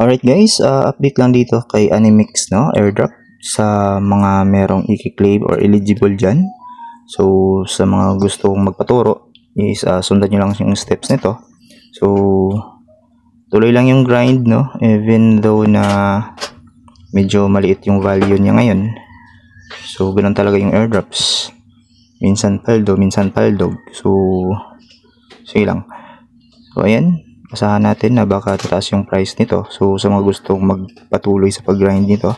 Alright guys, update lang dito kay Animix, no? Airdrop sa mga merong i-claim or eligible dyan. So, sa mga gustong magpaturo is sundan nyo lang yung steps nito. So, tuloy lang yung grind, no? Even though na medyo maliit yung value niya ngayon. So, ganun talaga yung airdrops. Minsan paldo, minsan paldog. So, sige lang. So, ayan. Asahan natin na baka tataas yung price nito. So, sa mga gustong magpatuloy sa pag-grind nito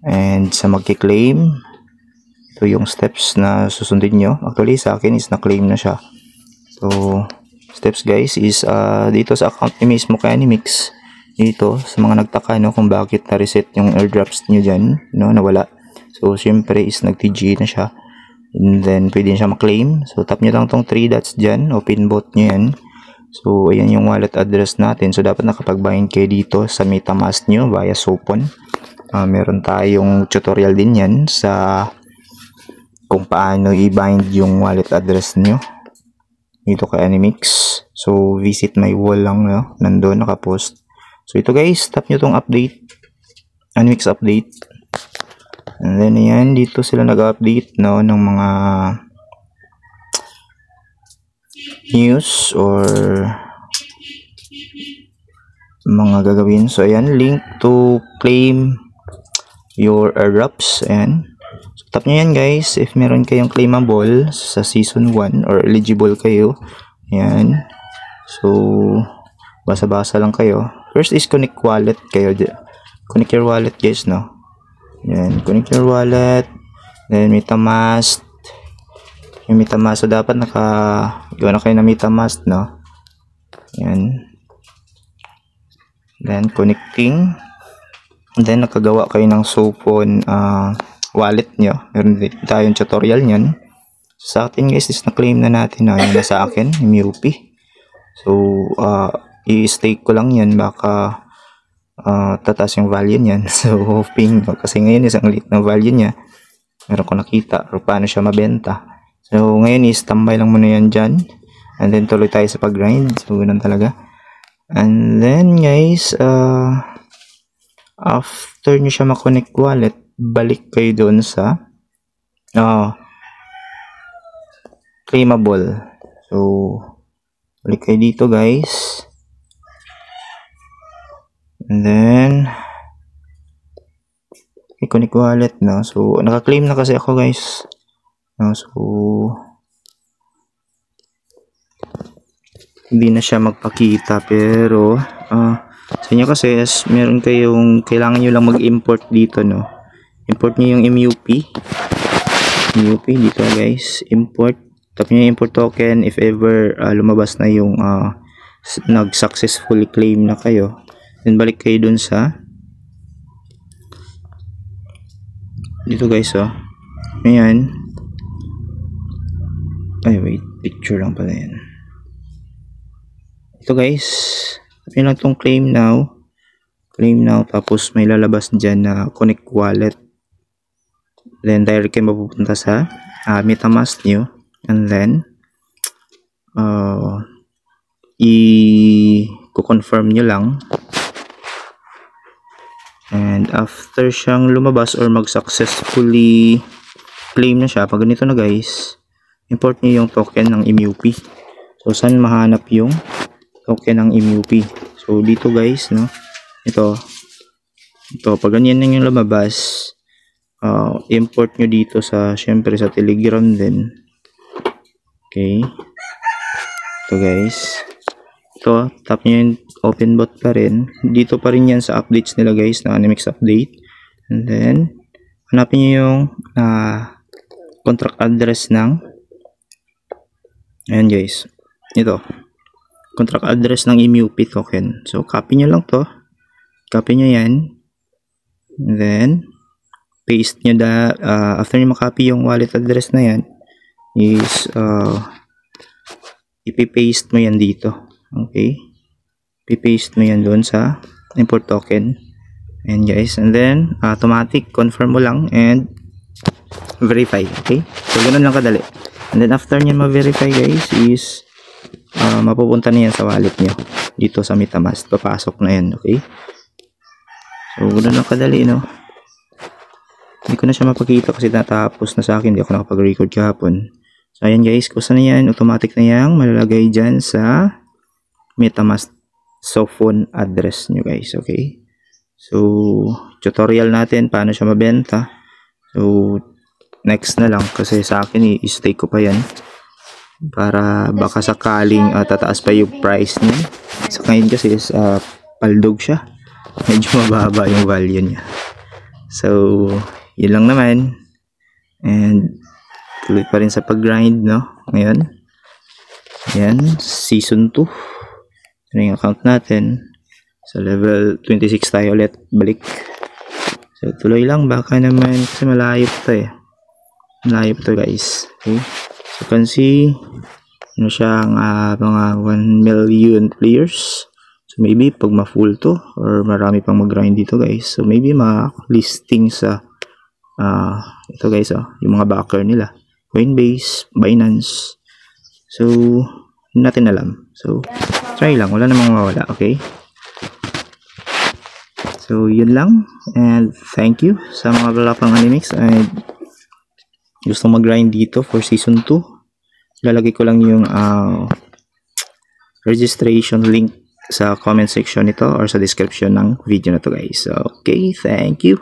and sa magki-claim, ito yung steps na susundin nyo. Actually, sa akin is na-claim na siya. So, steps guys is dito sa account ni mismo kay Animix. Dito, sa mga nagtaka no, kung bakit na-reset yung airdrops nyo dyan, no, nawala. So, syempre is nag-TG na siya. And then, pwede siya ma-claim. So, tap nyo lang tong 3 dots dyan. Open bot nyo yan. So, ayan yung wallet address natin. So, dapat nakapag-bind kayo dito sa MetaMask nyo via Sopon. Meron tayong tutorial din yan sa kung paano i-bind yung wallet address nyo dito kay Animix. So, visit my wall lang, no? Nandun, nakapost. So, ito guys, tap nyo tong update. Animix update. And then, ayan, dito sila nag-update, no, ng mga news or mga gagawin. So ayan, link to claim your airdrops. Ayan, so tap nyo yan guys if meron kayong claimable sa season 1 or eligible kayo. Ayan, so basa-basa lang kayo. First is connect wallet kayo. Connect your wallet guys, no. Ayan, connect your wallet, then MetaMask. Yung MetaMask, so dapat gawa na kayo na MetaMask, no? Yan. Then, connecting. And then, nakagawa kayo ng Sopon wallet nyo. Meron din tayong tutorial nyan. Sa atin, guys, is na-claim na natin. Yan na sa akin, MUP. So, i-stake ko lang yan. Baka tataas yung value nyan. So, hoping, kasi ngayon, isang liit na value nya. Meron ko nakita. Pero paano siya mabenta. So, ngayon is tambay lang muna yan dyan. And then, tuloy tayo sa pag-grind. So, ganun talaga. And then, guys, after nyo siya ma-connect wallet, balik kayo doon sa claimable. So, balik kayo dito, guys. And then, i-connect wallet, no? So, naka-claim na kasi ako, guys. So, hindi na siya magpakita pero sa inyo kasi meron kayong kailangan nyo lang mag-import dito, no. Import nyo yung MUP dito guys, import, tap nyo yung import token if ever lumabas na yung nag-successfully claim na kayo. Then balik kayo dun sa dito guys, ayan. Ay wait, picture lang pala yan. Ito guys, yun lang tong claim now, tapos may lalabas dyan na connect wallet. Then direct kayo mapupunta sa MetaMask nyo. And then i-confirm nyo lang. And after siyang lumabas or mag-successfully claim na siya, pag ganito na guys, import nyo yung token ng MUP. So, saan mahanap yung token ng MUP? So, dito guys, no? Ito, pag ganyan na yung lumabas, import nyo dito sa, syempre sa Telegram din. Okay. Ito guys. Ito, tap nyo yung open bot pa rin. Dito pa rin yan sa updates nila guys, na Animix update. And then, hanapin nyo yung contract address ng ayan guys, ito contract address ng MUP token. So copy nyo lang to, copy nyo yan, and then paste nyo after nyo makopy yung wallet address na yan is ipipaste mo yan dito. Okay, ipipaste mo yan doon sa import token. And guys, and then automatic confirm mo lang and verify. Okay, so ganun lang kadali. And then after nyo ma-verify guys is mapupunta na yan sa wallet nyo dito sa MetaMask. Papasok na yan. Okay, So, ganoon lang kadali, no? Hindi ko na siya mapakita kasi natapos na sa akin. Hindi ako nakapag-record kahapon. So, ayan guys. Kusa na yan. Automatic na yan. Malalagay dyan sa MetaMask soft phone address nyo guys. Okay? So, tutorial natin paano siya mabenta. So, next na lang. Kasi sa akin, i-stake ko pa yan. Para baka sakaling tataas pa yung price niya. Sa ngayon kasi is paldog siya. Medyo mababa yung value niya. So, yun lang naman. And tuloy pa rin sa pag-grind, no? Ngayon. Ayan, season 2. Ito yung account natin. Sa level 26 tayo ulit balik. So, tuloy lang. Baka naman kasi malayo pa eh. Malayo pa to guys. Okay. So, you can see ano siyang mga 1 million players. So, maybe pag ma-full to or marami pang mag-grind dito guys. So, maybe ma-listing sa ito guys, yung mga backer nila. Coinbase, Binance. So, hindi natin alam. So, try lang. Wala namang mawala. Okay? So, yun lang. And thank you sa mga balapang Animix. And gusto mag-grind dito for season 2. Lalagay ko lang yung registration link sa comment section nito or sa description ng video na to guys. So, okay, thank you.